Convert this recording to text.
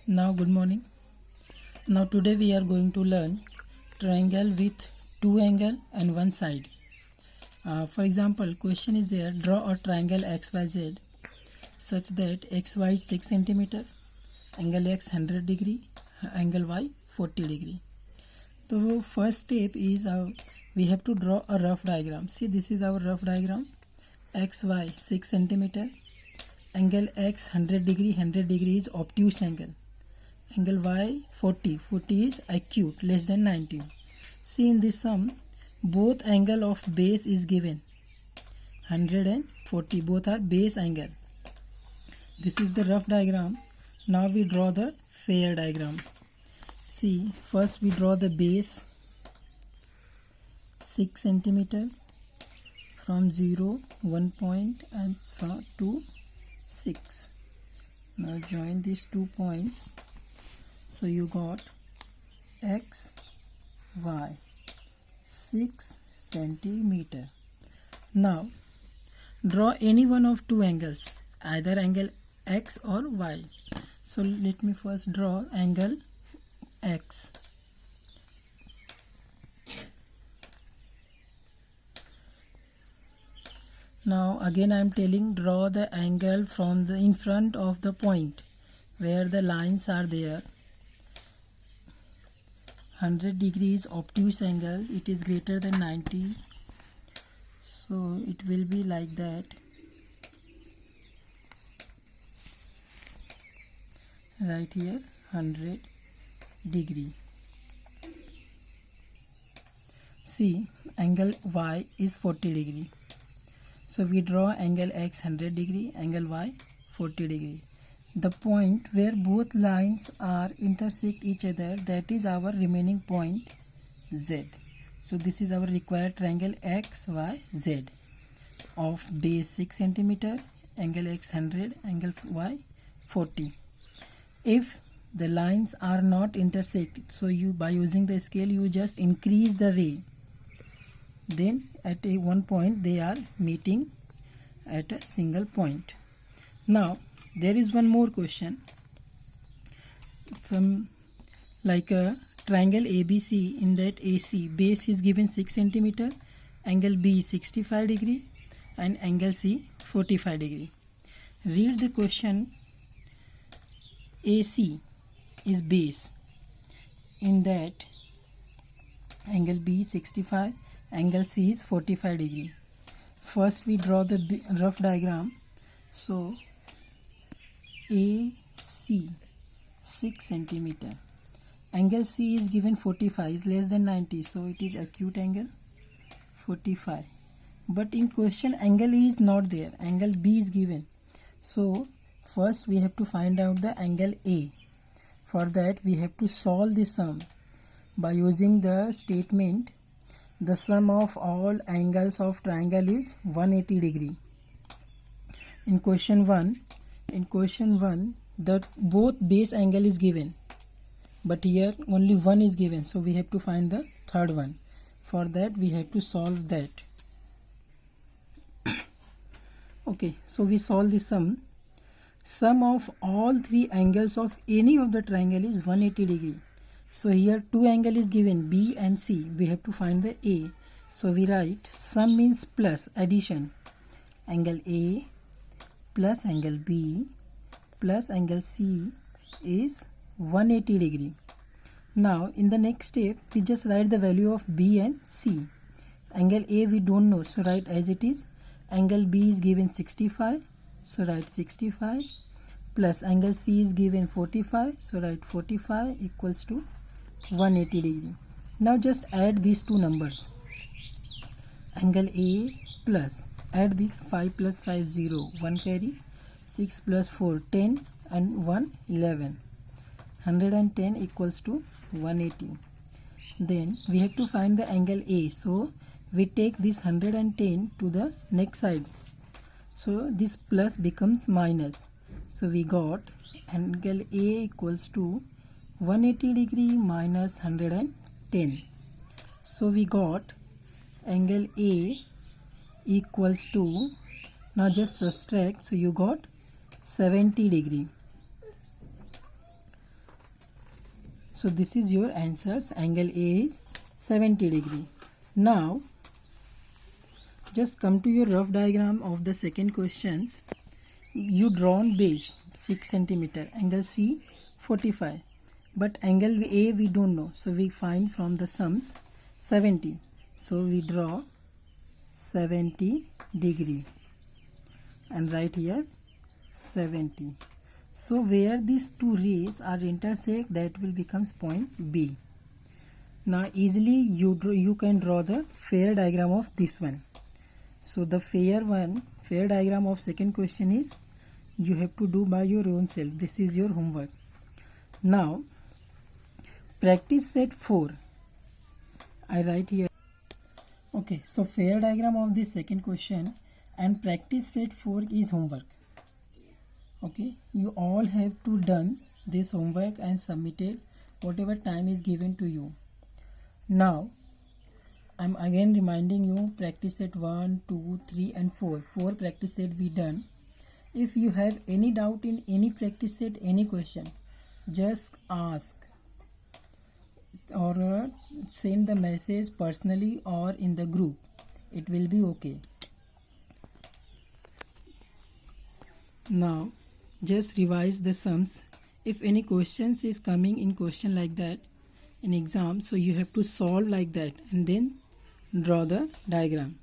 Now good morning. Now today we are going to learn triangle with two angle and one side. For example, question is there, draw a triangle XYZ such that XY is 6 cm, angle X 100 degree, angle Y 40 degree. So first step is we have to draw a rough diagram. See, this is our rough diagram. XY 6 cm, angle X 100 degree is obtuse angle. Angle Y 40 is acute, less than 90. See, in this sum, both angle of base is given 100 and 40, both are base angle. This is the rough diagram. Now we draw the fair diagram. See, first we draw the base 6 cm from 0, 1 point, and from to 6. Now join these 2 points. So you got X, Y, 6 centimeter. Now draw any one of two angles, either angle X or Y. So let me first draw angle X. Now again I am telling, draw the angle from the in front of the point where the lines are there. 100 degrees obtuse angle, it is greater than 90, so it will be like that. Right here 100 degree. See, angle Y is 40 degree. So we draw angle X 100 degree, angle Y 40 degree. The point where both lines are intersect each other, that is our remaining point Z. So this is our required triangle XYZ of base 6 cm, angle X 100, angle Y 40. If the lines are not intersect, so you by using the scale you just increase the ray. Then at one point they are meeting at a single point. Now there is one more question. Some like a triangle ABC, in that AC base is given 6 cm, angle B 65 degree, and angle C 45 degree. Read the question. AC is base, in that angle B 65, angle C is 45 degree. First we draw the rough diagram. So AC 6 cm, angle C is given 45, is less than 90, so it is acute angle 45. But in question angle E is not there, angle B is given. So first we have to find out the angle A. For that we have to solve the sum by using the statement, the sum of all angles of triangle is 180 degree. In question 1, that both base angle is given, but here only one is given, so we have to find the third one. For that we have to solve that. Okay, so we solve the sum. Sum of all three angles of any of the triangle is 180 degree. So here two angle is given, B and C. We have to find the A. So we write sum means plus, addition. Angle A plus angle B plus angle C is 180 degree. Now in the next step we just write the value of B and C. Angle A we don't know, so write as it is. Angle B is given 65, so write 65, plus angle C is given 45, so write 45 equals to 180 degree. Now just add these two numbers. Angle A plus, add this 5 plus 5 0, 1 carry, 6 plus 4 10, and 1 11. 110 equals to 180. Then we have to find the angle A, so we take this 110 to the next side. So this plus becomes minus. So we got angle A equals to 180 degree minus 110. So we got angle A equals to, now just subtract, so you got 70 degree. So this is your answers. Angle A is 70 degree. Now just come to your rough diagram of the second questions. You drawn base 6 centimeter, angle C 45, but angle A we don't know, so we find from the sums 70. So we draw 70 degree and write here 70. So where these two rays are intersect, that will becomes point B. Now easily you can draw the fair diagram of this one. So the fair diagram of second question is you have to do by your own self. This is your homework. Now practice set 4. I write here. Okay, so fair diagram of this second question and practice set 4 is homework. Okay, you all have to done this homework and submitted whatever time is given to you. Now I'm again reminding you, practice set 1, 2, 3 and 4. 4 practice set we done. If you have any doubt in any practice set, any question, just ask or send the message personally or in the group. It will be okay. Now just revise the sums. If any questions is coming in question like that in exam, so you have to solve like that and then draw the diagram.